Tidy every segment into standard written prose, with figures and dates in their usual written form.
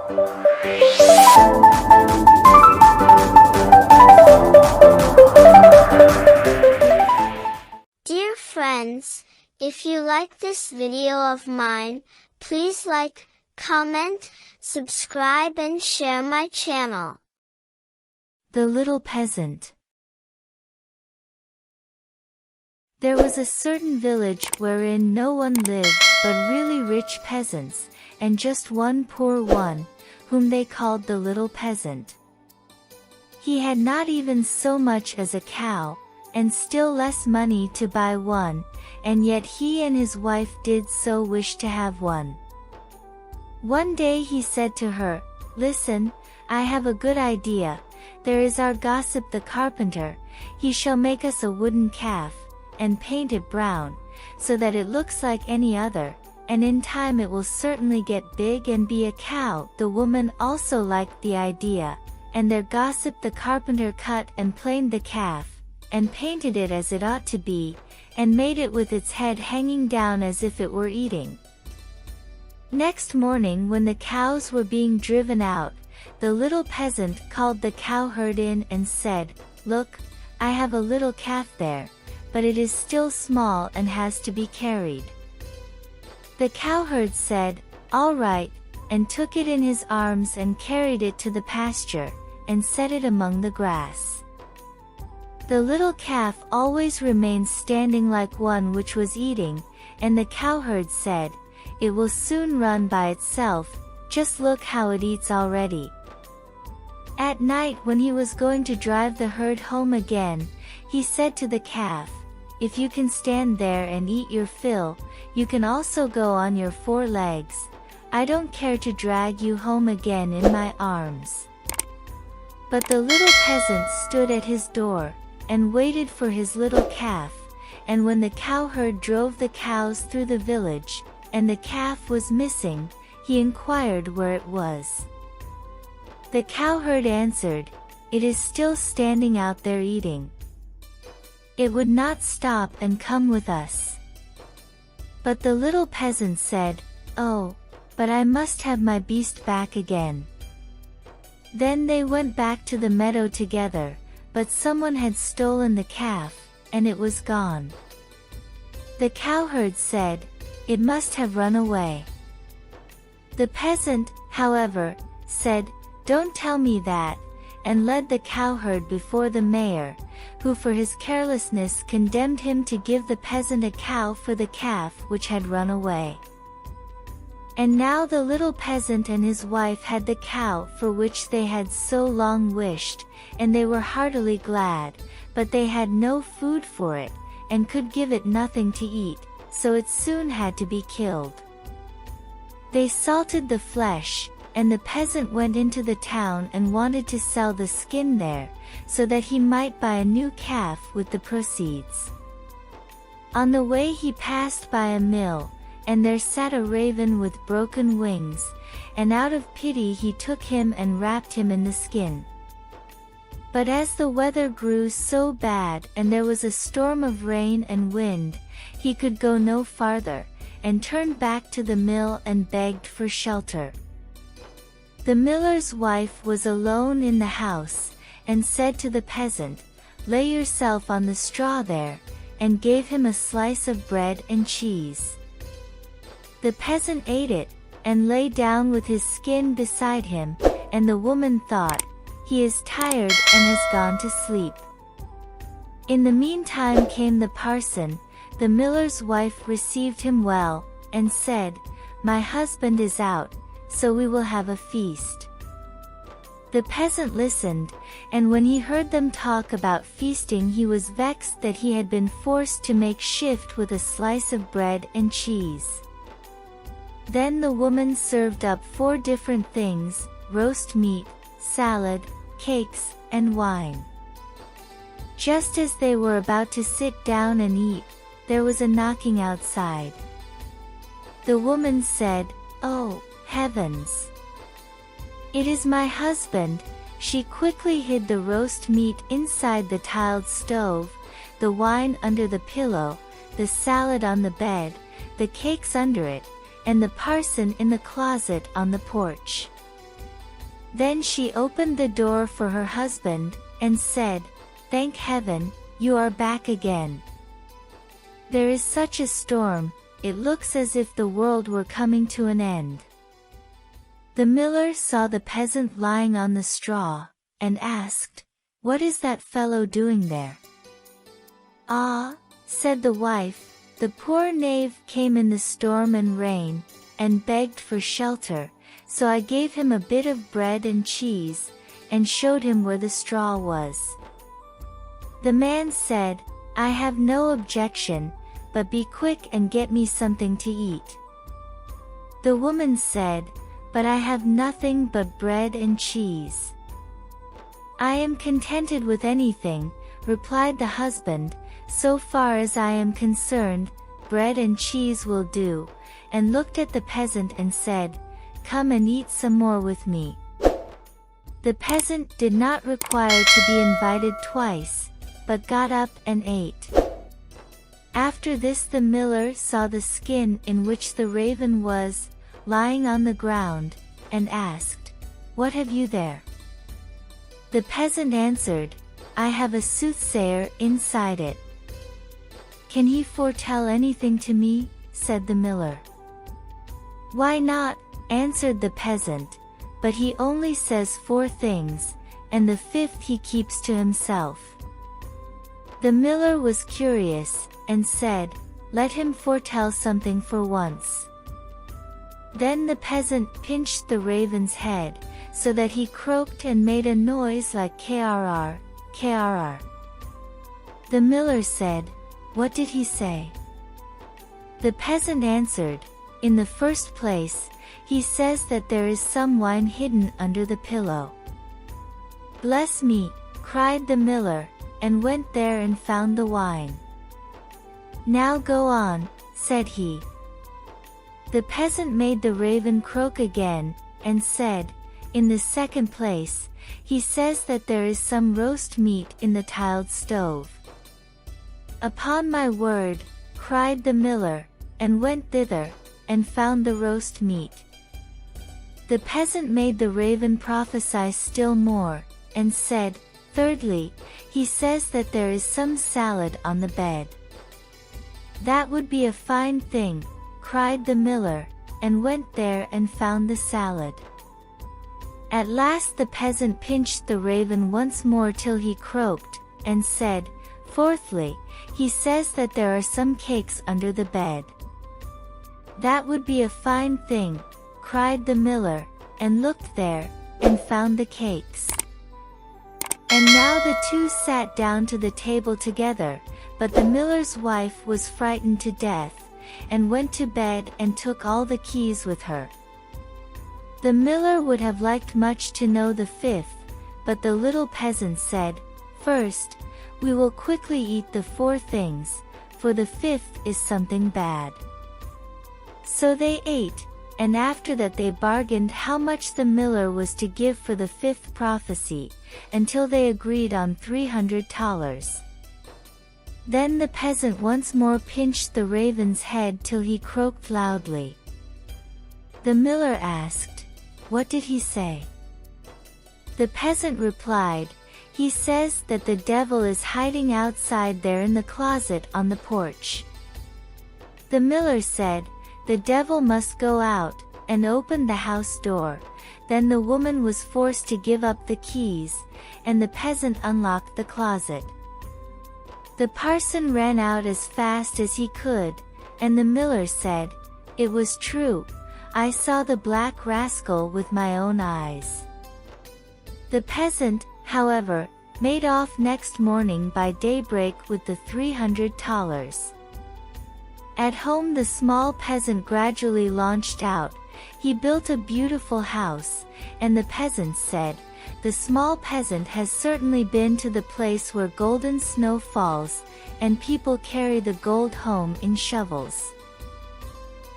Dear friends, if you like this video of mine, please like, comment, subscribe and share my channel. The Little Peasant. There was a certain village wherein no one lived but really rich peasants, and just one poor one, whom they called the Little Peasant. He had not even so much as a cow, and still less money to buy one, and yet he and his wife did so wish to have one. One day he said to her, "Listen, I have a good idea. There is our gossip the carpenter. He shall make us a wooden calf, and paint it brown, so that it looks like any other, and in time it will certainly get big and be a cow." The woman also liked the idea, and their gossip the carpenter cut and planed the calf, and painted it as it ought to be, and made it with its head hanging down as if it were eating. Next morning when the cows were being driven out, the little peasant called the cowherd in and said, "Look, I have a little calf there, but it is still small and has to be carried." The cowherd said, "All right," and took it in his arms and carried it to the pasture, and set it among the grass. The little calf always remained standing like one which was eating, and the cowherd said, "It will soon run by itself, just look how it eats already." At night when he was going to drive the herd home again, he said to the calf, "If you can stand there and eat your fill, you can also go on your 4 legs. I don't care to drag you home again in my arms." But the little peasant stood at his door, and waited for his little calf, and when the cowherd drove the cows through the village, and the calf was missing, he inquired where it was. The cowherd answered, "It is still standing out there eating. It would not stop and come with us." But the little peasant said, "Oh, but I must have my beast back again." Then they went back to the meadow together, but someone had stolen the calf, and it was gone. The cowherd said, "It must have run away." The peasant, however, said, "Don't tell me that," and led the cowherd before the mayor, who for his carelessness condemned him to give the peasant a cow for the calf which had run away. And now the little peasant and his wife had the cow for which they had so long wished, and they were heartily glad, but they had no food for it, and could give it nothing to eat, so it soon had to be killed. They salted the flesh, and the peasant went into the town and wanted to sell the skin there, so that he might buy a new calf with the proceeds. On the way he passed by a mill, and there sat a raven with broken wings, and out of pity he took him and wrapped him in the skin. But as the weather grew so bad and there was a storm of rain and wind, he could go no farther, and turned back to the mill and begged for shelter. The miller's wife was alone in the house, and said to the peasant, "Lay yourself on the straw there," and gave him a slice of bread and cheese. The peasant ate it, and lay down with his skin beside him, and the woman thought, "He is tired and has gone to sleep." In the meantime came the parson. The miller's wife received him well, and said, "My husband is out, so we will have a feast." The peasant listened, and when he heard them talk about feasting he was vexed that he had been forced to make shift with a slice of bread and cheese. Then the woman served up 4 different things: roast meat, salad, cakes, and wine. Just as they were about to sit down and eat, there was a knocking outside. The woman said, "Oh, heavens! It is my husband." She quickly hid the roast meat inside the tiled stove, the wine under the pillow, the salad on the bed, the cakes under it, and the parson in the closet on the porch. Then she opened the door for her husband, and said, "Thank heaven, you are back again. There is such a storm, it looks as if the world were coming to an end." The miller saw the peasant lying on the straw, and asked, "What is that fellow doing there?" "Ah," said the wife, "the poor knave came in the storm and rain, and begged for shelter, so I gave him a bit of bread and cheese, and showed him where the straw was." The man said, "I have no objection, but be quick and get me something to eat." The woman said, "But I have nothing but bread and cheese." "I am contented with anything," replied the husband, "so far as I am concerned, bread and cheese will do," and looked at the peasant and said, "Come and eat some more with me." The peasant did not require to be invited twice, but got up and ate. After this the miller saw the skin in which the raven was, lying on the ground, and asked, "What have you there?" The peasant answered, "I have a soothsayer inside it." "Can he foretell anything to me?" said the miller. "Why not?" answered the peasant, "but he only says 4 things, and the 5th he keeps to himself." The miller was curious, and said, "Let him foretell something for once." Then the peasant pinched the raven's head, so that he croaked and made a noise like krr, krr. The miller said, "What did he say?" The peasant answered, "In the first place, he says that there is some wine hidden under the pillow." "Bless me," cried the miller, and went there and found the wine. "Now go on," said he. The peasant made the raven croak again, and said, "In the second place, he says that there is some roast meat in the tiled stove." "Upon my word," cried the miller, and went thither, and found the roast meat. The peasant made the raven prophesy still more, and said, "Thirdly, he says that there is some salad on the bed." "That would be a fine thing," cried the miller, and went there and found the salad. At last the peasant pinched the raven once more till he croaked, and said, "Fourthly, he says that there are some cakes under the bed." "That would be a fine thing," cried the miller, and looked there, and found the cakes. And now the 2 sat down to the table together, but the miller's wife was frightened to death, and went to bed and took all the keys with her. The miller would have liked much to know the 5th, but the little peasant said, "First, we will quickly eat the 4 things, for the 5th is something bad." So they ate, and after that they bargained how much the miller was to give for the 5th prophecy, until they agreed on 300 thalers. Then the peasant once more pinched the raven's head till he croaked loudly. The miller asked, "What did he say?" The peasant replied, "He says that the devil is hiding outside there in the closet on the porch." The miller said, "The devil must go out," and opened the house door. Then the woman was forced to give up the keys, and the peasant unlocked the closet. The parson ran out as fast as he could, and the miller said, "It was true, I saw the black rascal with my own eyes." The peasant, however, made off next morning by daybreak with the 300 thalers. At home the small peasant gradually launched out. He built a beautiful house, and the peasants said, "The small peasant has certainly been to the place where golden snow falls, and people carry the gold home in shovels."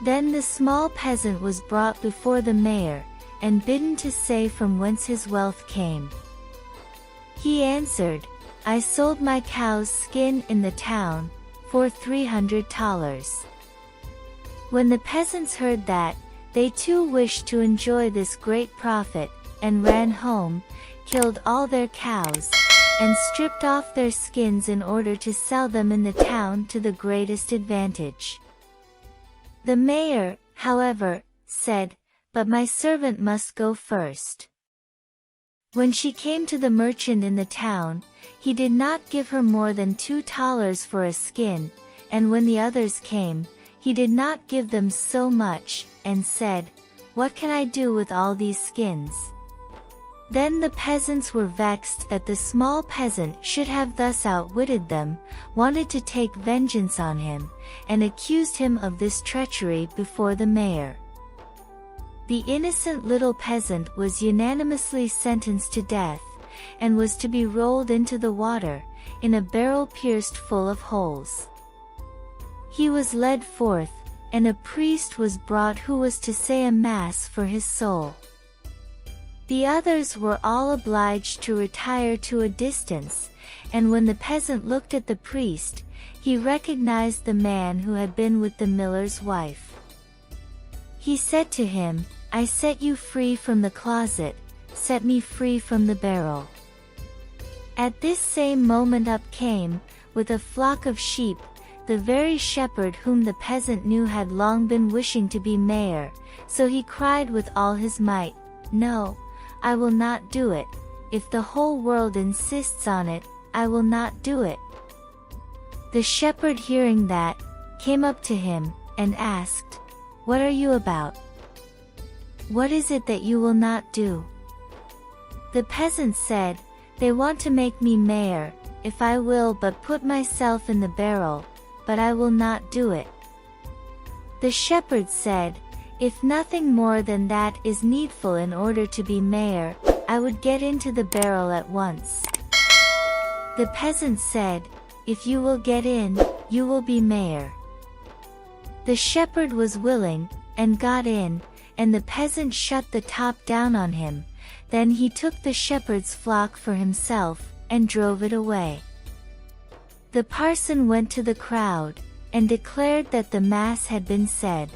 Then the small peasant was brought before the mayor, and bidden to say from whence his wealth came. He answered, "I sold my cow's skin in the town, for 300 thalers." When the peasants heard that, they too wished to enjoy this great profit, and ran home, killed all their cows, and stripped off their skins in order to sell them in the town to the greatest advantage. The mayor, however, said, "But my servant must go first." When she came to the merchant in the town, he did not give her more than $2 for a skin, and when the others came, he did not give them so much, and said, "What can I do with all these skins?" Then the peasants were vexed that the small peasant should have thus outwitted them, wanted to take vengeance on him, and accused him of this treachery before the mayor. The innocent little peasant was unanimously sentenced to death, and was to be rolled into the water, in a barrel pierced full of holes. He was led forth, and a priest was brought who was to say a mass for his soul. The others were all obliged to retire to a distance, and when the peasant looked at the priest, he recognized the man who had been with the miller's wife. He said to him, "I set you free from the closet, set me free from the barrel." At this same moment up came, with a flock of sheep, the very shepherd whom the peasant knew had long been wishing to be mayor, so he cried with all his might, "No, I will not do it. If the whole world insists on it, I will not do it." The shepherd, hearing that, came up to him, and asked, "What are you about? What is it that you will not do?" The peasant said, "They want to make me mayor, if I will but put myself in the barrel, but I will not do it." The shepherd said, "If nothing more than that is needful in order to be mayor, I would get into the barrel at once." The peasant said, "If you will get in, you will be mayor." The shepherd was willing, and got in, and the peasant shut the top down on him. Then he took the shepherd's flock for himself, and drove it away. The parson went to the crowd, and declared that the mass had been said.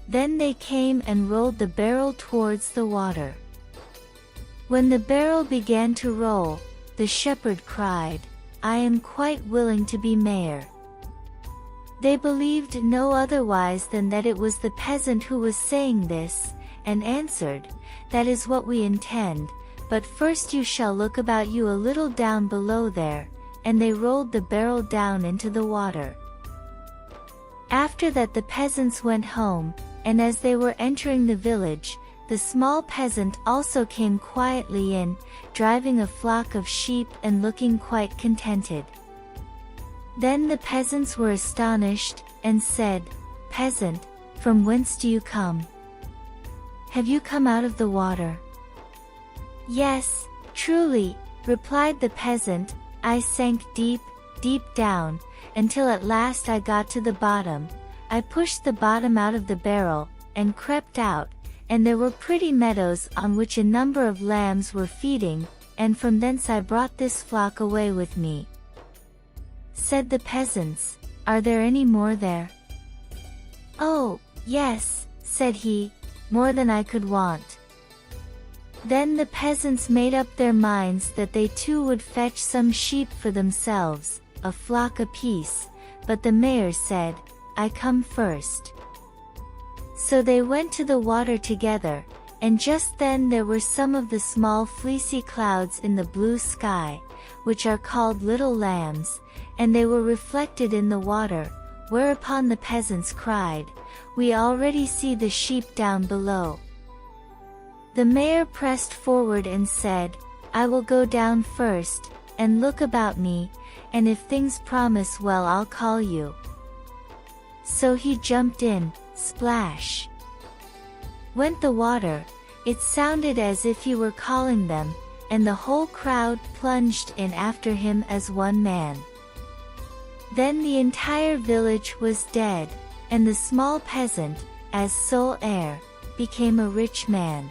Then they came and rolled the barrel towards the water. When the barrel began to roll, the shepherd cried, "I am quite willing to be mayor." They believed no otherwise than that it was the peasant who was saying this, and answered, "That is what we intend, but first you shall look about you a little down below there," and they rolled the barrel down into the water. After that the peasants went home, and as they were entering the village, the small peasant also came quietly in, driving a flock of sheep and looking quite contented. Then the peasants were astonished, and said, "Peasant, from whence do you come? Have you come out of the water?" "Yes, truly," replied the peasant, "I sank deep, deep down, until at last I got to the bottom. I pushed the bottom out of the barrel, and crept out, and there were pretty meadows on which a number of lambs were feeding, and from thence I brought this flock away with me." Said the peasants, "Are there any more there?" "Oh, yes," said he, "more than I could want." Then the peasants made up their minds that they too would fetch some sheep for themselves, a flock apiece, but the mayor said, "I come first." So they went to the water together, and just then there were some of the small fleecy clouds in the blue sky, which are called little lambs, and they were reflected in the water, whereupon the peasants cried, "We already see the sheep down below." The mayor pressed forward and said, "I will go down first, and look about me, and if things promise well I'll call you." So he jumped in, splash! Went the water. It sounded as if he were calling them, and the whole crowd plunged in after him as one man. Then the entire village was dead, and the small peasant, as sole heir, became a rich man.